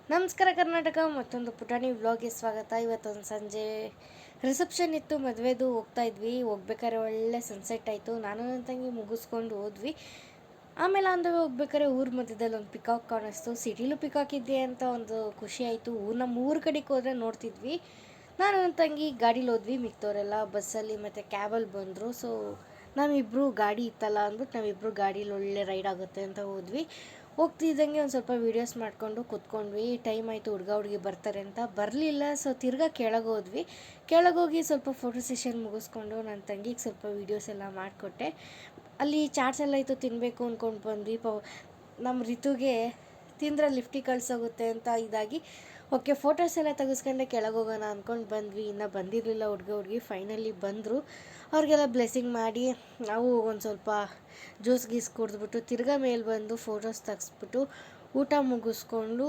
ನಮಸ್ಕಾರ ಕರ್ನಾಟಕ, ಮತ್ತೊಂದು ಪುಟಾಣಿ ವ್ಲಾಗ್ಗೆ ಸ್ವಾಗತ. ಇವತ್ತೊಂದು ಸಂಜೆ ರಿಸೆಪ್ಷನ್ ಇತ್ತು, ಮದುವೆದು ಹೋಗ್ತಾ ಇದ್ವಿ. ಹೋಗ್ಬೇಕಾದ್ರೆ ಒಳ್ಳೆ ಸನ್ಸೆಟ್ ಆಯಿತು. ನಾನು ನನ್ನ ತಂಗಿ ಮುಗಿಸ್ಕೊಂಡು ಹೋದ್ವಿ. ಆಮೇಲೆ ಅಂದವೆ ಹೋಗ್ಬೇಕಾದ್ರೆ ಊರ ಮಧ್ಯದಲ್ಲಿ ಒಂದು ಪಿಕಾಕ್ ಕಾಣಿಸ್ತು. ಸಿಟಿಲೂ ಪಿಕಾಕ್ ಇದೆ ಅಂತ ಒಂದು ಖುಷಿ ಆಯಿತು. ನಮ್ಮ ಊರ ಕಡೆಗೆ ಹೋದರೆ ನೋಡ್ತಿದ್ವಿ. ನಾನು ನನ್ನ ತಂಗಿ ಗಾಡೀಲಿ ಹೋದ್ವಿ, ಮಿಕ್ತವರೆಲ್ಲ ಬಸ್ಸಲ್ಲಿ ಮತ್ತು ಕ್ಯಾಬಲ್ಲಿ ಬಂದರು. ಸೊ ನಾವಿಬ್ಬರು ಗಾಡಿ ಇತ್ತಲ್ಲ ಅಂದ್ಬಿಟ್ಟು ನಾವಿಬ್ಬರು ಗಾಡೀಲಿ ಒಳ್ಳೆ ರೈಡ್ ಆಗುತ್ತೆ ಅಂತ ಹೋದ್ವಿ. ಹೋಗ್ತಿದ್ದಂಗೆ ಒಂದು ಸ್ವಲ್ಪ ವೀಡಿಯೋಸ್ ಮಾಡಿಕೊಂಡು ಕೂತ್ಕೊಂಡ್ವಿ. ಟೈಮ್ ಆಯಿತು, ಹುಡುಗಿ ಬರ್ತಾರೆ ಅಂತ ಬರಲಿಲ್ಲ. ಸೊ ತಿರ್ಗಾ ಕೆಳಗೆ ಹೋದ್ವಿ. ಕೆಳಗೋಗಿ ಸ್ವಲ್ಪ ಫೋಟೋ ಸೆಷನ್ ಮುಗಿಸ್ಕೊಂಡು ನನ್ನ ತಂಗಿಗೆ ಸ್ವಲ್ಪ ವೀಡಿಯೋಸ್ ಎಲ್ಲ ಮಾಡಿಕೊಟ್ಟೆ. ಅಲ್ಲಿ ಚಾಟ್ಸ್ ಎಲ್ಲ ಇತ್ತು, ತಿನ್ನಬೇಕು ಅಂದ್ಕೊಂಡು ಬಂದ್ವಿ. ನಮ್ಮ ರಿತುಗೆ ತಿಂದರೆ ಲಿಫ್ಟಿಗೆ ಕಳ್ಸೋಗುತ್ತೆ ಅಂತ ಇದಾಗಿ ಓಕೆ ಫೋಟೋಸ್ ಎಲ್ಲ ತೆಗೆಸ್ಕೊಂಡೆ ಕೆಳಗೆ ಹೋಗೋಣ ಅಂದ್ಕೊಂಡು ಬಂದ್ವಿ. ಇನ್ನೂ ಬಂದಿರಲಿಲ್ಲ ಹುಡುಗಿ ಫೈನಲಿ ಬಂದರು. ಅವ್ರಿಗೆಲ್ಲ ಬ್ಲೆಸ್ಸಿಂಗ್ ಮಾಡಿ ನಾವು ಒಂದು ಸ್ವಲ್ಪ ಜ್ಯೂಸ್ ಗೀಸ್ ಕುಡಿದ್ಬಿಟ್ಟು ತಿರ್ಗಾ ಮೇಲೆ ಬಂದು ಫೋಟೋಸ್ ತೆಗೆಸ್ಬಿಟ್ಟು ಊಟ ಮುಗಿಸ್ಕೊಂಡು